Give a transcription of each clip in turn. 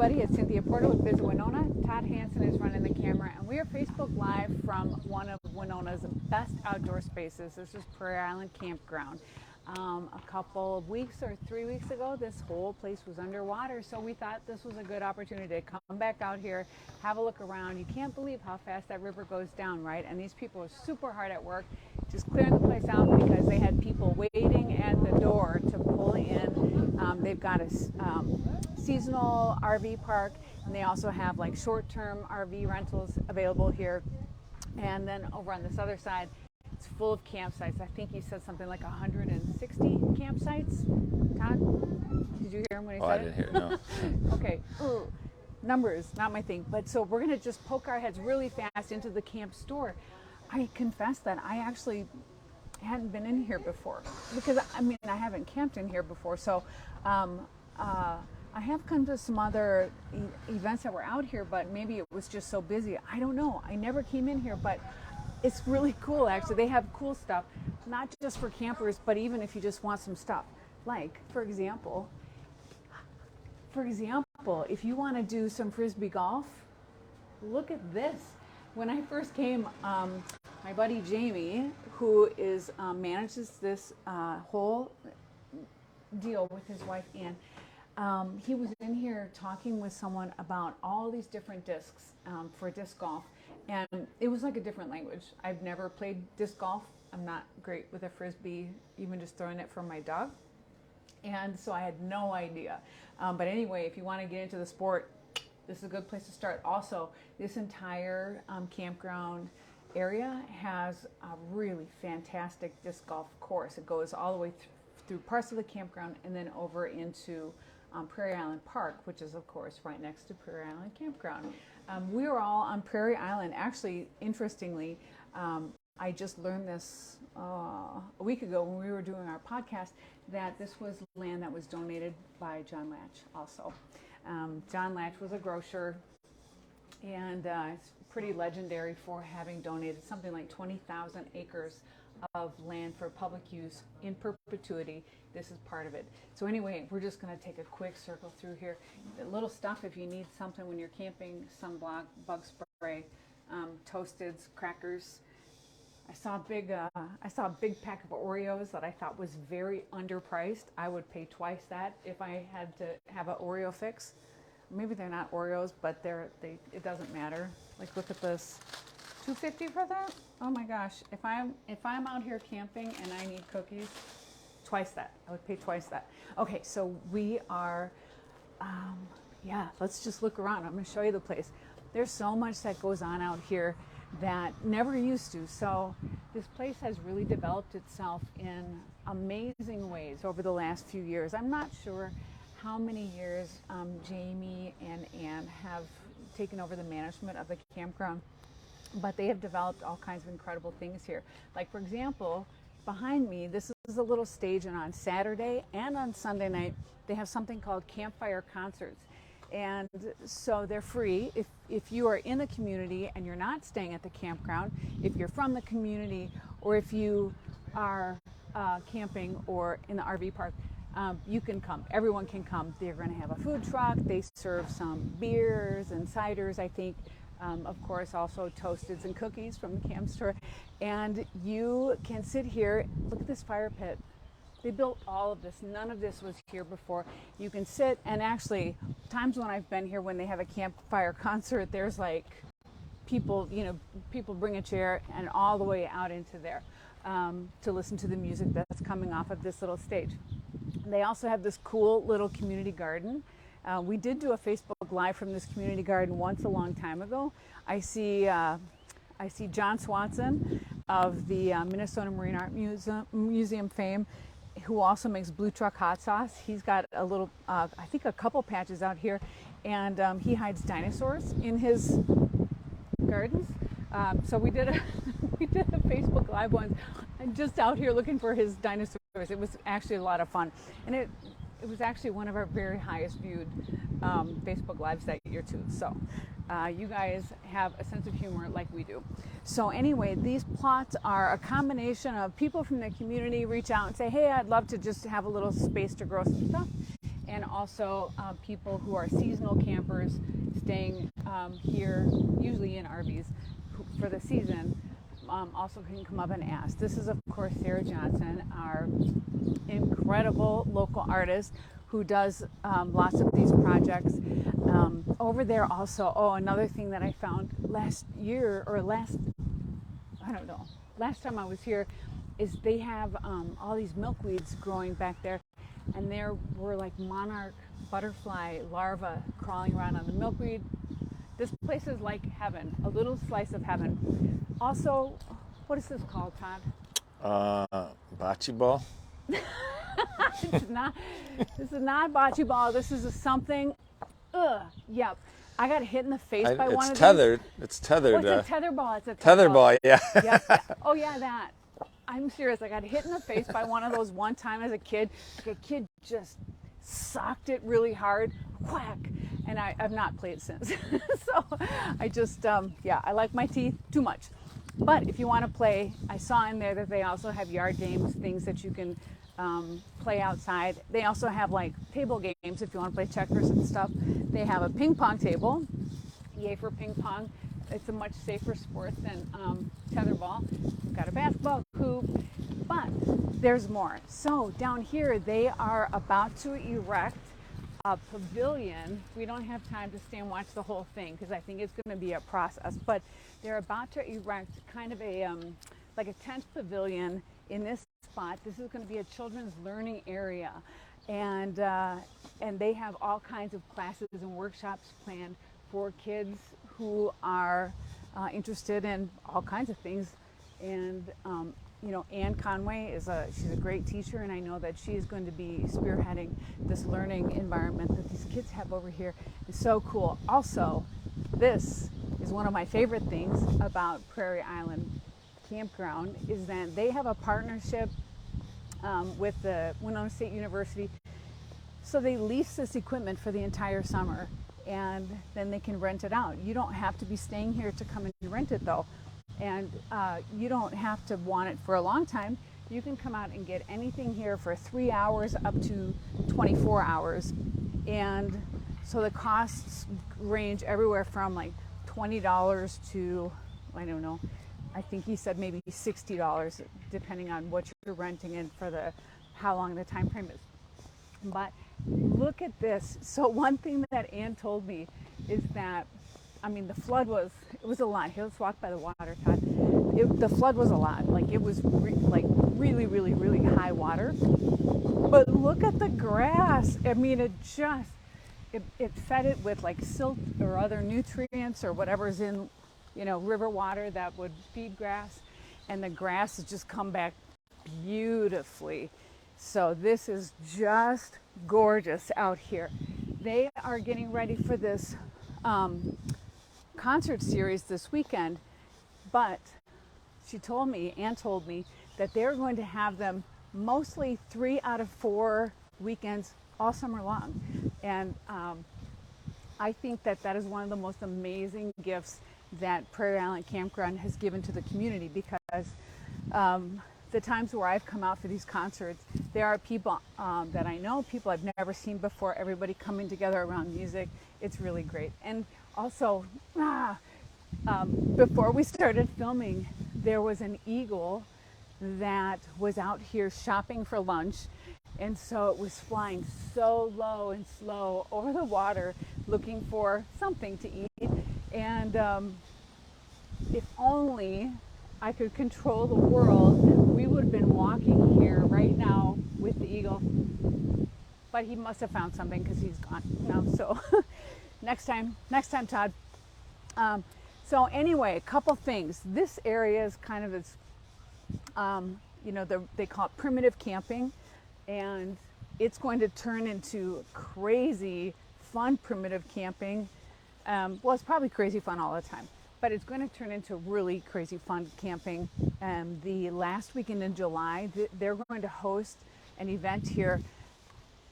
everybody, it's Cynthia Porter with Visit Winona. Todd Hansen is running the camera, and we are Facebook Live from one of Winona's best outdoor spaces. This is Prairie Island Campground. A couple of weeks or 3 weeks ago, this whole place was underwater, so we thought this was a good opportunity to come back out here, have a look around. You can't believe how fast that river goes down, right? And these people are super hard at work, just clearing the place out because they had people waiting at the door to pull in. They've got a seasonal RV park, and they also have like short-term RV rentals available here. And then over on this other side, it's full of campsites. I think he said something like 160 campsites. Todd, did you hear him when he said it? I didn't hear it, no. Okay. Ooh, numbers, not my thing. But so we're going to just poke our heads really fast into the camp store. I confess that I actually hadn't been in here before because, I mean, I haven't camped in here before. So I have come to some other events that were out here, but maybe it was just so busy. I don't know. I never came in here, but it's really cool, actually. They have cool stuff, not just for campers, but even if you just want some stuff. Like, for example, if you want to do some Frisbee golf, look at this. When I first came, my buddy Jamie, who is manages this whole deal with his wife Ann, he was in here talking with someone about all these different discs for disc golf, and it was like a different language. I've never played disc golf. I'm not great with a Frisbee, even just throwing it from my dog, and so I had no idea. But anyway, if you want to get into the sport, this is a good place to start. Also, this entire campground area has a really fantastic disc golf course. It goes all the way through parts of the campground and then over into Prairie Island Park, which is, of course, right next to Prairie Island Campground. We were all on Prairie Island. Actually, interestingly, I just learned this a week ago when we were doing our podcast, that this was land that was donated by John Latch also. John Latch was a grocer, and it's pretty legendary for having donated something like 20,000 acres of land for public use in perpetuity. This is part of it. So anyway, we're just going to take a quick circle through here. The little stuff if you need something when you're camping: sunblock, bug spray, Toasteds, crackers. I saw a big pack of Oreos that I thought was very underpriced. I would pay twice that if I had to have an Oreo fix. Maybe they're not Oreos, but it doesn't matter. Like, look at this. $2.50 for that? Oh my gosh. If I'm out here camping and I need cookies, twice that. I would pay twice that. Okay, so we are let's just look around. I'm going to show you the place. There's so much that goes on out here that never used to. So this place has really developed itself in amazing ways over the last few years. I'm not sure how many years Jamie and Ann have taken over the management of the campground, but they have developed all kinds of incredible things here. Like, for example, behind me, this is a little stage, and on Saturday and on Sunday night, they have something called campfire concerts. And so they're free. If you are in the community and you're not staying at the campground, if you're from the community, or if you are camping or in the RV park, you can come. Everyone can come. They're going to have a food truck. They serve some beers and ciders, I think. Of course, also Toasteds and cookies from the camp store. And you can sit here. Look at this fire pit. They built all of this. None of this was here before. You can sit, and actually, times when I've been here when they have a campfire concert, there's like people bring a chair and all the way out into there to listen to the music that's coming off of this little stage. They also have this cool little community garden. We did do a Facebook Live from this community garden once a long time ago. I see John Swanson of the Minnesota Marine Art Museum fame, who also makes Blue Truck hot sauce. He's got a little, I think a couple patches out here, and he hides dinosaurs in his gardens. So we did a Facebook Live once, and just out here looking for his dinosaurs. It was actually a lot of fun, and it was actually one of our very highest viewed Facebook Lives that year too. So you guys have a sense of humor like we do. So anyway, these plots are a combination of people from the community reach out and say, hey, I'd love to just have a little space to grow some stuff. And also people who are seasonal campers staying here, usually in RVs for the season, also can come up and ask. This is, of course, Sarah Johnson, our incredible local artist who does lots of these projects. Over there also, another thing that I found last time I was here, is they have all these milkweeds growing back there, and there were like monarch butterfly larvae crawling around on the milkweed. This place is like heaven, a little slice of heaven. Also, what is this called, Todd? Bocce ball? This is not bocce ball. This is something. Yep. I got hit in the face by one of tethered. these. It's tethered. It's a tether ball. It's a tether ball, yeah. Yep. Oh, yeah, that. I'm serious. I got hit in the face by one of those one time as a kid. Like a kid just socked it really hard. Whack. And I've not played since. So I just, I like my teeth too much. But if you want to play, I saw in there that they also have yard games, things that you can play outside. They also have like table games if you want to play checkers and stuff. They have a ping pong table. Yay for ping pong. It's a much safer sport than tetherball. We've got a basketball hoop, but there's more. So down here, they are about to erect a pavilion. We don't have time to stay and watch the whole thing because I think it's going to be a process, but they're about to erect kind of a like a tent pavilion in this spot. This is going to be a children's learning area, and they have all kinds of classes and workshops planned for kids who are interested in all kinds of things. And Anne Conway she's a great teacher, and I know that she is going to be spearheading this learning environment that these kids have over here. It's so cool. Also, this is one of my favorite things about Prairie Island Campground, is that they have a partnership with the Winona State University. So they lease this equipment for the entire summer, and then they can rent it out. You don't have to be staying here to come and rent it, though. And you don't have to want it for a long time. You can come out and get anything here for 3 hours up to 24 hours. And so the costs range everywhere from like $20 to, I don't know, I think he said maybe $60, depending on what you're renting and for how long the time frame is. But look at this. So one thing that Ann told me is that, the flood was a lot. Here, let's walk by the water, Todd. The flood was a lot. Like it was really, really, really high water. But look at the grass. It fed it with like silt or other nutrients or whatever's in, river water that would feed grass. And the grass has just come back beautifully. So this is just gorgeous out here. They are getting ready for this concert series this weekend, but Ann told me that they're going to have them mostly 3 out of 4 weekends all summer long. And I think that is one of the most amazing gifts that Prairie Island Campground has given to the community, because the times where I've come out for these concerts, there are people that I know, people I've never seen before, everybody coming together around music. It's really great. And also, before we started filming, there was an eagle that was out here shopping for lunch. And so it was flying so low and slow over the water looking for something to eat. And if only I could control the world, we would have been walking here right now with the eagle. But he must have found something because he's gone now. So next time, Todd. So anyway, a couple things. This area is kind of this, they call it primitive camping, and it's going to turn into crazy fun primitive camping. Well, it's probably crazy fun all the time, but it's going to turn into really crazy fun camping. The last weekend in July, they're going to host an event here.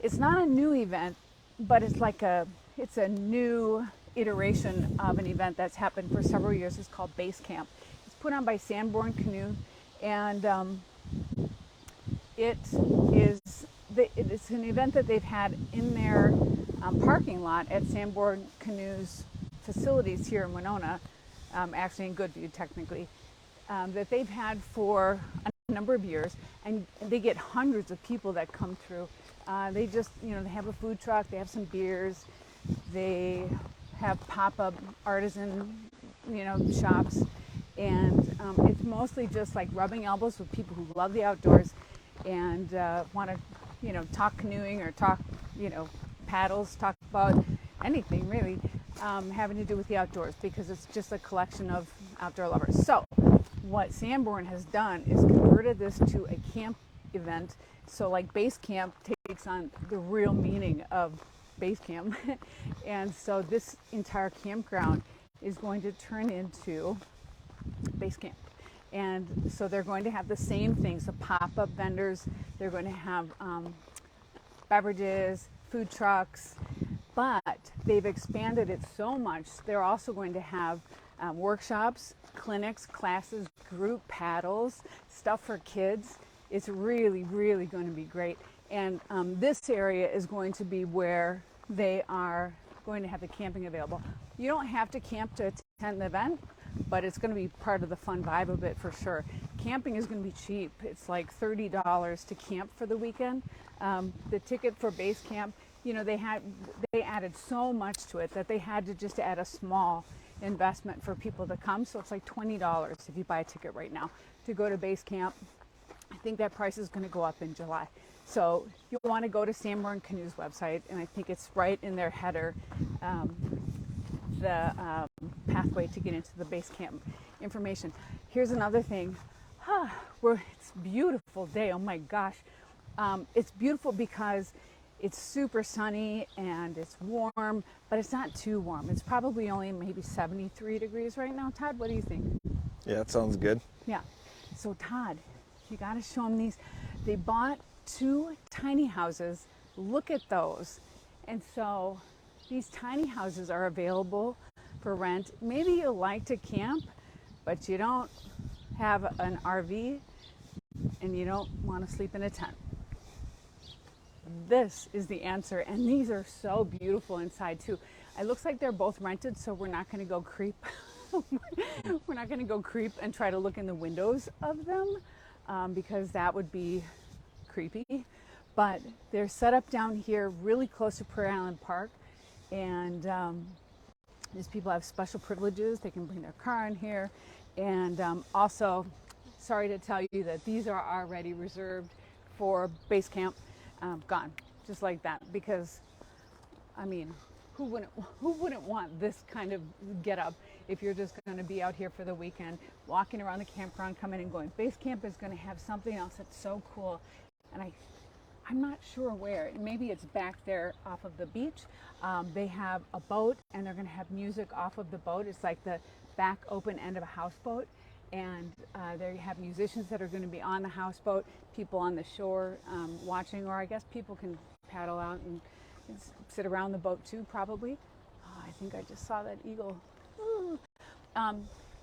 It's not a new event, but it's a new iteration of an event that's happened for several years. It's called Base Camp. It's put on by Sanborn Canoe, and it is it's an event that they've had in their parking lot at Sanborn Canoes facilities here in Winona, actually in Goodview technically, that they've had for a number of years, and they get hundreds of people that come through. They just, they have a food truck, they have some beers, they have pop-up artisan, shops, and it's mostly just like rubbing elbows with people who love the outdoors and want to, talk canoeing or talk, paddles, talk about anything really having to do with the outdoors, because it's just a collection of outdoor lovers. So what Sanborn has done is converted this to a camp event. So like base camp takes on the real meaning of base camp. And so this entire campground is going to turn into base camp. And so they're going to have the same things, the pop-up vendors, they're going to have beverages, food trucks, but they've expanded it so much. They're also going to have workshops, clinics, classes, group paddles, stuff for kids. It's really, really going to be great. And this area is going to be where they are going to have the camping available. You don't have to camp to attend the event, but it's going to be part of the fun vibe of it for sure. Camping is going to be cheap. It's like $30 to camp for the weekend. The ticket for base camp, they added so much to it that they had to just add a small investment for people to come. So it's like $20 if you buy a ticket right now to go to base camp. I think that price is going to go up in July. So you'll want to go to Sanborn Canoes website, and I think it's right in their header, the pathway to get into the base camp information. Here's another thing. It's a beautiful day. Oh my gosh. It's beautiful because it's super sunny and it's warm, but it's not too warm. It's probably only maybe 73 degrees right now. Todd, what do you think? Yeah, that sounds good. Yeah. So Todd, you got to show them these. They bought 2 tiny houses. Look at those. And so these tiny houses are available for rent. Maybe you like to camp, but you don't have an RV and you don't want to sleep in a tent. This is the answer, and these are so beautiful inside too. It looks like they're both rented, so we're not going to go creep. We're not going to go creep and try to look in the windows of them because that would be creepy. But they're set up down here really close to Prairie Island Park, and these people have special privileges. They can bring their car in here, and also, sorry to tell you that these are already reserved for base camp. Gone, just like that, because I mean, who wouldn't want this kind of get up if you're just going to be out here for the weekend, walking around the campground, coming and going. Base camp is going to have something else that's so cool, and I'm not sure where. Maybe it's back there off of the beach. They have a boat, and they're going to have music off of the boat. It's like the back open end of a houseboat. And there you have musicians that are going to be on the houseboat, people on the shore watching, or I guess people can paddle out and sit around the boat too, probably. Oh, I think I just saw that eagle.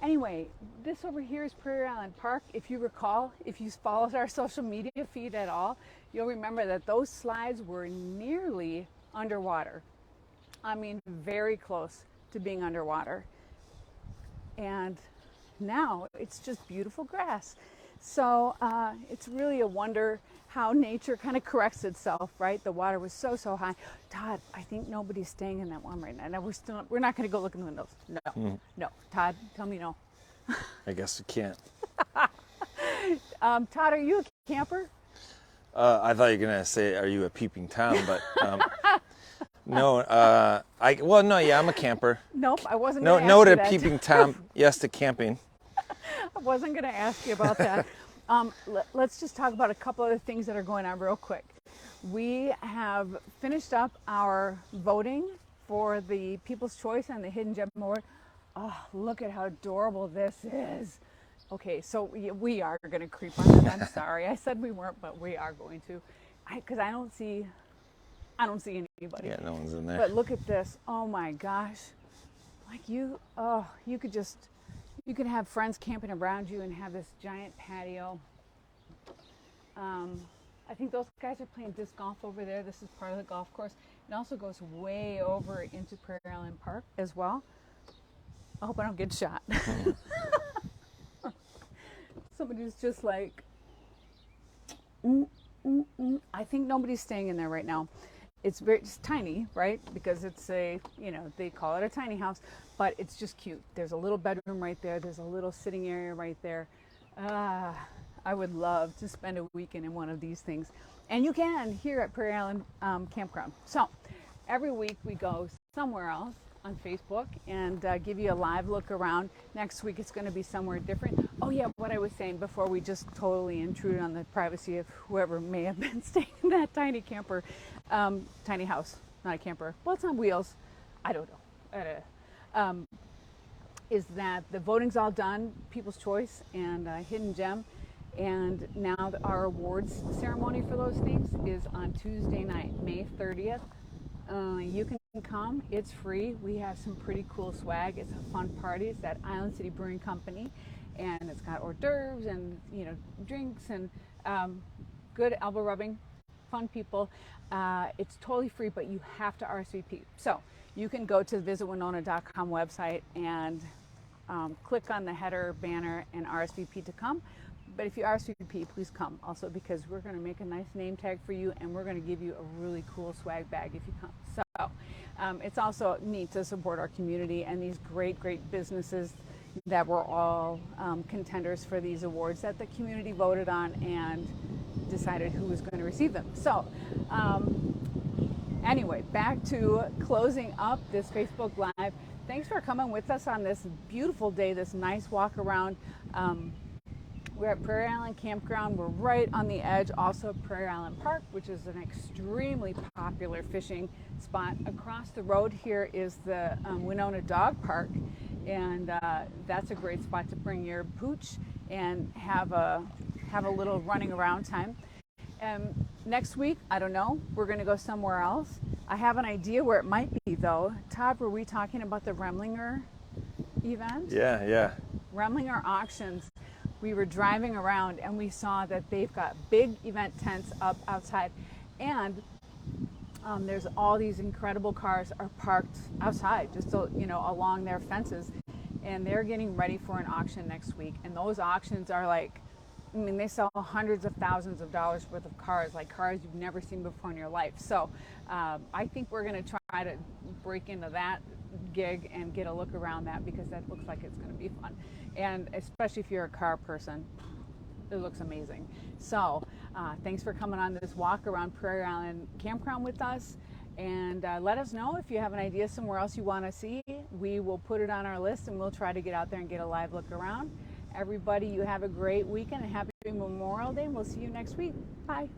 Anyway, this over here is Prairie Island Park. If you recall, if you followed our social media feed at all, you'll remember that those slides were nearly underwater. I mean, very close to being underwater. And now it's just beautiful grass. So it's really a wonder how nature kind of corrects itself, right? The water was so high. Todd, I think nobody's staying in that one right now. We're not going to go look in the windows. No. Todd, tell me no. I guess you can't. Todd, are you a camper? I thought you were going to say, are you a peeping Tom? But no, I'm a camper. Nope, I wasn't going to ask no you to that. peeping Tom, yes to camping. I wasn't going to ask you about that. Let's just talk about a couple other things that are going on real quick. We have finished up our voting for the People's Choice and the Hidden Gem Award. Oh, look at how adorable this is. Okay, so we are going to creep on it. I'm sorry. I said we weren't, but we are going to. Because I don't see anybody. Yeah, no one's in there. But look at this. Oh my gosh. Like you could have friends camping around you and have this giant patio. I think those guys are playing disc golf over there. This is part of the golf course. It also goes way over into Prairie Island Park as well. I hope I don't get shot. Somebody's just like, I think nobody's staying in there right now. It's tiny, right? Because it's a, they call it a tiny house, but it's just cute. There's a little bedroom right there. There's a little sitting area right there. I would love to spend a weekend in one of these things. And you can here at Prairie Island Campground. So every week we go somewhere else on Facebook and give you a live look around. Next week it's going to be somewhere different. Oh yeah, what I was saying before we just totally intruded on the privacy of whoever may have been staying in that tiny camper, tiny house, not a camper. Well, it's on wheels. I don't know. Is that the voting's all done, People's Choice and Hidden Gem. And now our awards ceremony for those things is on Tuesday night, May 30th. You can come. It's free. We have some pretty cool swag. It's a fun party. It's at Island City Brewing Company, and it's got hors d'oeuvres and drinks and good elbow rubbing. Fun people. It's totally free, but you have to RSVP. So you can go to the visitwinona.com website and click on the header banner and RSVP to come. But if you RSVP, please come also, because we're going to make a nice name tag for you, and we're going to give you a really cool swag bag if you come. So it's also neat to support our community and these great businesses that were all contenders for these awards that the community voted on and decided who was going to receive them. So anyway, back to closing up this Facebook Live. Thanks for coming with us on this beautiful day, this nice walk around. We're at Prairie Island Campground. We're right on the edge also of Prairie Island Park, which is an extremely popular fishing spot. Across the road here is the Winona Dog Park, and that's a great spot to bring your pooch and have a little running around time. Next week, I don't know, we're going to go somewhere else. I have an idea where it might be, though. Todd, were we talking about the Remlinger event? Yeah. Remlinger Auctions. We were driving around and we saw that they've got big event tents up outside, and there's all these incredible cars are parked outside, just along their fences, and they're getting ready for an auction next week. And those auctions are like, they sell hundreds of thousands of dollars worth of cars, like cars you've never seen before in your life. So I think we're going to try to break into that gig and get a look around that, because that looks like it's going to be fun. And especially if you're a car person, it looks amazing. So thanks for coming on this walk around Prairie Island Campground with us. And let us know if you have an idea somewhere else you want to see. We will put it on our list, and we'll try to get out there and get a live look around. Everybody, you have a great weekend and happy Memorial Day, and we'll see you next week. Bye.